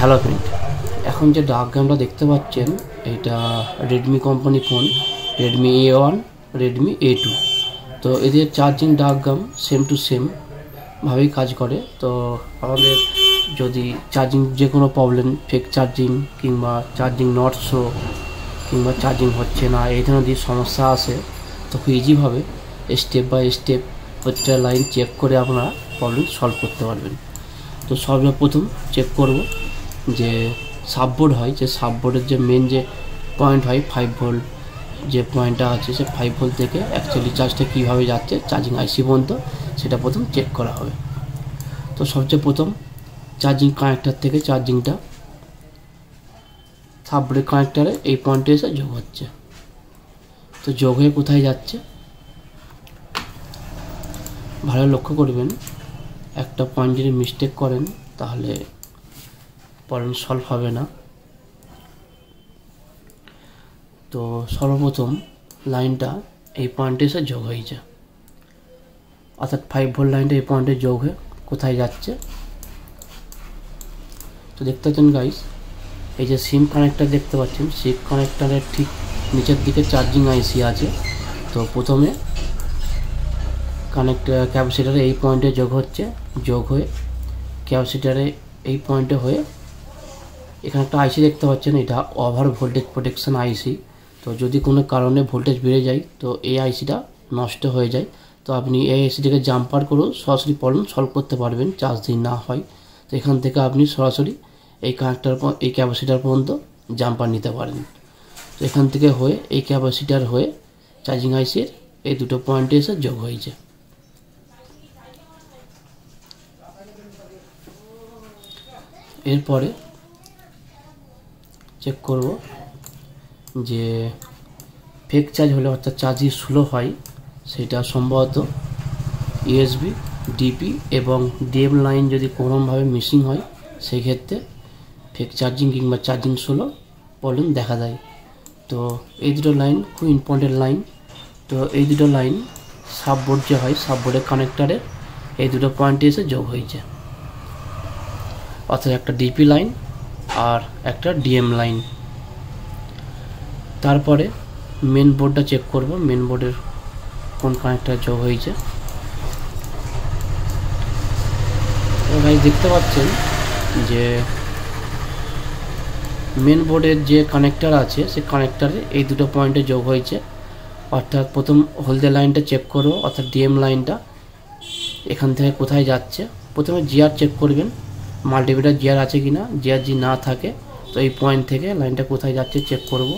Hello friend, এখন যে ডায়াগ্রামটা দেখতে পাচ্ছেন এটা Redmi company phone Redmi A1 Redmi A2। তো এদের charging diagram same to same ভাবেই কাজ করে। তো আমাদের যদি চার্জিং যে কোনো প্রবলেম, ফেক চার্জিং কিংবা চার্জিং নট শো কিংবা চার্জিং হচ্ছে না, এই ধরনের যদি সমস্যা আসে তো খুব ইজিভাবে স্টেপ বাই স্টেপ প্রত্যেকটা লাইন চেক করে আপনারা প্রবলেম সলভ করতে পারবেন। তো সর্বপ্রথম চেক করব যে সাববোর্ড হয়, যে সাববোর্ডের যে মেন যে পয়েন্ট হয় 5 ভোল্ট যে পয়েন্টটা আছে, সে 5 ভোল্ট থেকে অ্যাকচুয়ালি চার্জটা কীভাবে যাচ্ছে চার্জিং আইসি পর্যন্ত, সেটা প্রথম চেক করা হবে। তো সবচেয়ে প্রথম চার্জিং কানেক্টার থেকে চার্জিংটা সাববোর্ডের কানেক্টারে এই পয়েন্টে এসে যোগ হচ্ছে। তো যোগ হয়ে কোথায় যাচ্ছে ভালো লক্ষ্য করবেন। একটা পয়েন্ট যদি মিস্টেক করেন তাহলে প্রবলেম সলভ হবে না। তো সর্বপ্রথম লাইনটা এই পয়েন্টে এসে যোগ হয়েছে, অর্থাৎ 5 ভোল্ট লাইনটা এই পয়েন্টে যোগ হয়ে কোথায় যাচ্ছে। তো দেখতে পাচ্ছেন গাইস, এই যে সিম কানেক্টার দেখতে পাচ্ছেন, সিম কানেক্টারের ঠিক নিচের দিকে চার্জিং আইসি আছে। তো প্রথমে ক্যাপাসিটারে এই পয়েন্টে যোগ হচ্ছে, যোগ হয়ে ক্যাপাসিটারে এই পয়েন্টে হয়ে এখানে একটা আইসি দেখতে পাচ্ছেন, এটা ওভার ভোল্টেজ প্রোটেকশন আইসি। তো যদি কোনো কারণে ভোল্টেজ বেড়ে যায় তো এই আইসিটা নষ্ট হয়ে যায়। তো আপনি এই আইসিটাকে জাম্পার করেও সরাসরি প্রবলেম সলভ করতে পারবেন চার্জ দিন না হয়। তো এখান থেকে আপনি সরাসরি এই কানেক্টার এই ক্যাপাসিটার পর্যন্ত জাম্পার নিতে পারেন। তো এখান থেকে হয়ে এই ক্যাপাসিটার হয়ে চার্জিং আইসির এই দুটো পয়েন্টে এসে যোগ হয়েছে। এরপরে চেক করব যে ফেক চার্জ হলে, অর্থাৎ চার্জিং স্লো হয়, সেটা সম্ভবত ইউএসবি, ডিপি এবং ডিএম লাইন যদি কোনোভাবে মিসিং হয়, সেই ক্ষেত্রে ফেক চার্জিং কিংবা চার্জিং স্লো প্রবলেম দেখা দেয়। তো এই দুটো লাইন খুব ইম্পর্টেন্ট লাইন। তো এই দুটো লাইন সাববোর্ড যে হয়, সাববোর্ডের কানেক্টারে এই দুটো পয়েন্টে এসে যোগ হয়েছে, অর্থাৎ একটা ডিপি লাইন আর একটা ডিএম লাইন। তারপরে মেন বোর্ডটা চেক করব, মেন বোর্ডের কোন কানেক্টার যোগ হয়েছে। ভাই দেখতে পাচ্ছেন যে মেন বোর্ডের যে কানেক্টার আছে, সে কানেক্টারে এই দুটো পয়েন্টে যোগ হয়েছে। অর্থাৎ প্রথম হলদে লাইনটা চেক করব, অর্থাৎ ডিএম লাইনটা এখান থেকে কোথায় যাচ্ছে। প্রথমে জিআর চেক করবেন, মাল্টিমিটার জিআর আছে কি না। জিআর যদি না থাকে তো এই পয়েন্ট থেকে লাইনটা কোথায় যাচ্ছে চেক করব।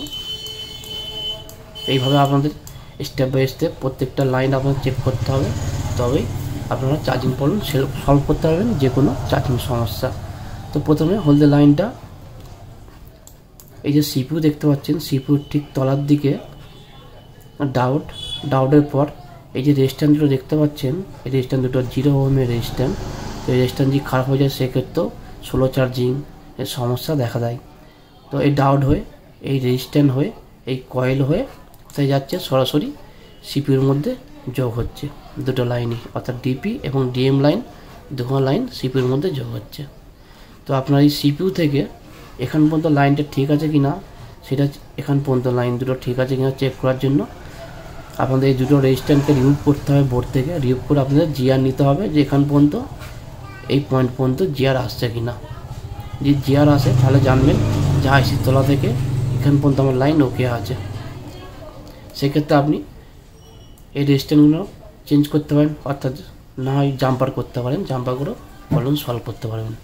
এইভাবে আপনাদের স্টেপ বাই স্টেপ প্রত্যেকটা লাইন আপনাদের চেক করতে হবে, তবেই আপনারা চার্জিং প্রবলেম সলভ করতে পারবেন, যে কোনো চার্জিং সমস্যা। তো প্রথমে হলদে লাইনটা, এই যে সিপিইউ দেখতে পাচ্ছেন, সিপিইউর ঠিক তলার দিকে ডাউটের পর এই যে রেজিস্ট্যান্স দুটো দেখতে পাচ্ছেন, এই রেজিস্ট্যান্স দুটো 0 ওহমের রেজিস্ট্যান্স। তো এই রেজিস্ট্যান্স যদি খারাপ হয়ে যায় সেক্ষেত্রেও স্লো চার্জিং এর সমস্যা দেখা দেয়। তো এই ডাউট হয়ে এই রেজিস্ট্যান্স হয়ে এই কয়েল হয়ে কোথায় যাচ্ছে, সরাসরি সিপিইউর মধ্যে যোগ হচ্ছে দুটো লাইনই, অর্থাৎ ডিপি এবং ডিএম লাইন দুটো লাইন সিপিইউর মধ্যে যোগ হচ্ছে। তো আপনার এই সিপিইউ থেকে এখান পর্যন্ত লাইনটা ঠিক আছে কি না, সেটা এখান পর্যন্ত লাইন দুটো ঠিক আছে কিনা চেক করার জন্য আপনাদের এই দুটো রেজিস্ট্যান্সকে রিমুভ করতে হবে বোর্ড থেকে। রিমুভ করে আপনাদের জিআর নিতে হবে, যে এখান পর্যন্ত এই পয়েন্ট পর্যন্ত জিআর আসছে কি না। যদি জিআর আসে তাহলে জানবেন যে আইসির তলা থেকে এখান পর্যন্ত আমার লাইন ওকে আছে। সেক্ষেত্রে আপনি এই রেজিস্ট্যান্সগুলো চেঞ্জ করতে পারেন, অর্থাৎ না হয় জাম্পার করতে পারেন, জাম্পার করে প্রবলেম সলভ করতে পারবেন।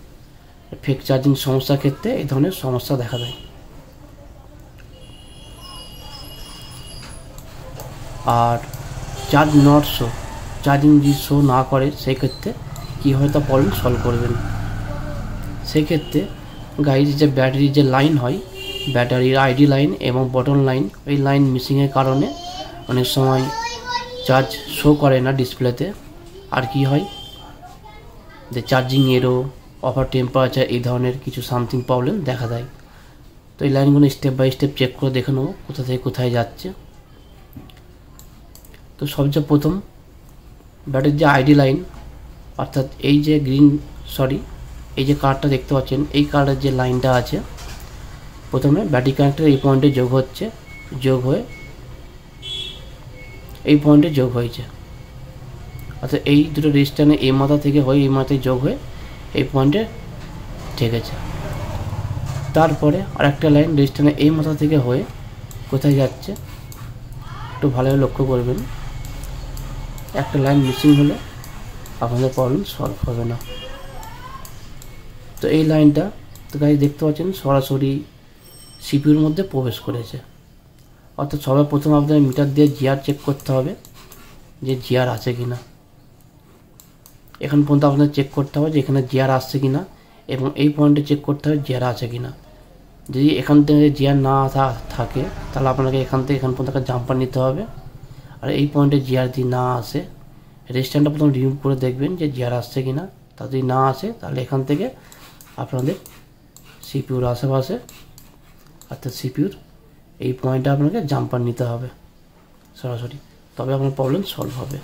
ফেক চার্জিং সমস্যার ক্ষেত্রে এই ধরনের সমস্যা দেখা দেয়। আর চার্জ নট শো, চার্জিং যদি শো না করে সেই ক্ষেত্রে কীভাবে তা প্রবলেম সলভ করবেন। সেক্ষেত্রে গাড়ির যে ব্যাটারির যে লাইন হয়, ব্যাটারির আইডি লাইন এবং বটন লাইন, এই লাইন মিসিংয়ের কারণে অনেক সময় চার্জ শো করে না ডিসপ্লেতে। আর কি হয় যে চার্জিং এরো, ওভার টেম্পারেচার, এই ধরনের কিছু সামথিং প্রবলেম দেখা দেয়। তো এই লাইনগুলো স্টেপ বাই স্টেপ চেক করে দেখে নেবো কোথা থেকে কোথায় যাচ্ছে। তো সবচেয়ে প্রথম ব্যাটারির যে আইডি লাইন, অর্থাৎ এই যে এই যে কার্ডটা দেখতে পাচ্ছেন, এই কার্ডের যে লাইনটা আছে, প্রথমে ব্যাটারি কানেক্টর এই পয়েন্টে যোগ হচ্ছে, যোগ হয়ে এই পয়েন্টে যোগ হয়েছে। অর্থাৎ এই দুটো রেজিস্ট্যান্সে এই মাথা থেকে হয়ে এই মাথায় যোগ হয়ে এই পয়েন্টে ঠেকেছে। তারপরে আরেকটা লাইন রেজিস্ট্যান্সে এই মাথা থেকে হয়ে কোথায় যাচ্ছে একটু ভালোভাবে লক্ষ্য করবেন। একটা লাইন মিসিং হলে আপনাদের প্রবলেম সলভ হবে না। তো এই লাইনটা তো গাইস দেখতে পাচ্ছেন সরাসরি সিপিইউর মধ্যে প্রবেশ করেছে। অর্থাৎ সবার প্রথম আপনাদের মিটার দিয়ে জিআর চেক করতে হবে যে জিআর আছে কি না। এখন পর্যন্ত আপনাদের চেক করতে হবে যে এখানে জিআর আসছে কি না, এবং এই পয়েন্টে চেক করতে হবে জিআর আছে কি না। যদি এখান থেকে জিআর না থাকে তাহলে আপনাকে এখান থেকে এখান পর্যন্ত জাম্পার নিতে হবে। আর এই পয়েন্টে জিআর যদি না আসে, রেজিস্ট্যান্সটা প্রথম রিমুভ করে দেখবেন যে জিআর আসছে কি না। তা যদি না আসে তাহলে এখান থেকে আপনাদের সিপিইউর আশেপাশে অর্থাৎ সিপিইউর এই পয়েন্টে আপনাকে জাম্পার নিতে হবে সরাসরি, তবে আপনার প্রবলেম সলভ হবে।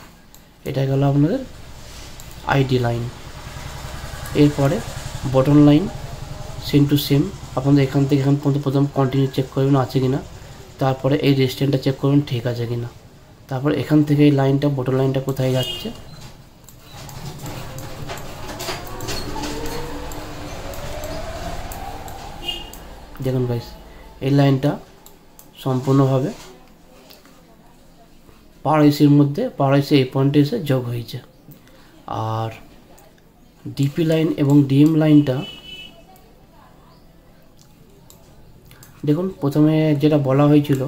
এটা গেল আপনাদের আইডি লাইন। এরপরে button line same to same, আপনাদের এখান থেকে এখান পর্যন্ত প্রথম কন্টিনিউ চেক করবেন আছে কি না, তারপরে এই রেজিস্ট্যান্সটা চেক করবেন ঠিক আছে কি না, তারপর এখান থেকে এই লাইনটা বটন লাইনটা কোথায় যাচ্ছে দেখুন গাইস, এই লাইনটা সম্পূর্ণভাবে পাওয়ার আইসির মধ্যে পাওয়ার আইসি এই পয়েন্টে এসে যোগ হয়েছে। আর ডিপি লাইন এবং ডিএম লাইনটা দেখুন, প্রথমে যেটা বলা হয়েছিল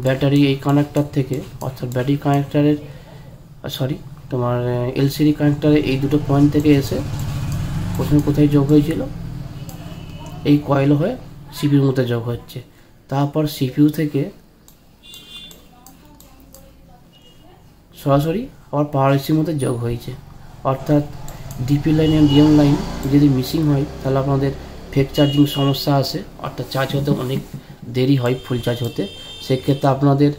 ব্যাটারি এই কানেক্টর থেকে, অর্থাৎ ব্যাটারি কানেক্টারের তোমার এলসিডি কানেক্টারে এই দুটো পয়েন্ট থেকে এসে প্রথমে কোথায় যোগ হয়েছিল, এই কয়েল হয়ে সিপিইউর মধ্যে যোগ হচ্ছে। তারপর সিপিইউ থেকে সরাসরি আবার পাওয়ার আইসির মধ্যে যোগ হয়েছে। অর্থাৎ ডিপি লাইন এবং ডিএম লাইন যদি মিসিং হয় তাহলে আপনাদের ফেক চার্জিং সমস্যা আসে, অর্থাৎ চার্জ হতে অনেক দেরি হয় ফুল চার্জ হতে। সেক্ষেত্রে আপনাদের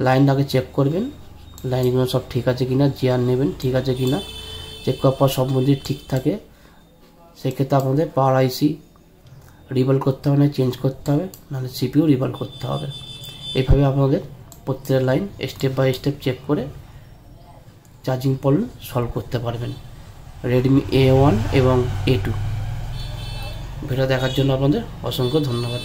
লাইন আগে চেক করবেন, লাইনগুলো সব ঠিক আছে কিনা, জিআর নেবেন ঠিক আছে কিনা, চেক করার পর সব মধ্যে ঠিক থাকে সেক্ষেত্রে আপনাদের পাওয়ার আইসি রিভলভ করতে হবে, না চেঞ্জ করতে হবে, নাহলে সিপিইউ রিভলভ করতে হবে। এইভাবে আপনাদের প্রত্যেকটা line step by step check করে চার্জিং প্রবলেম সলভ করতে পারবেন। রেডমি A1 এবং A2 ভিডিও দেখার জন্য আপনাদের অসংখ্য ধন্যবাদ।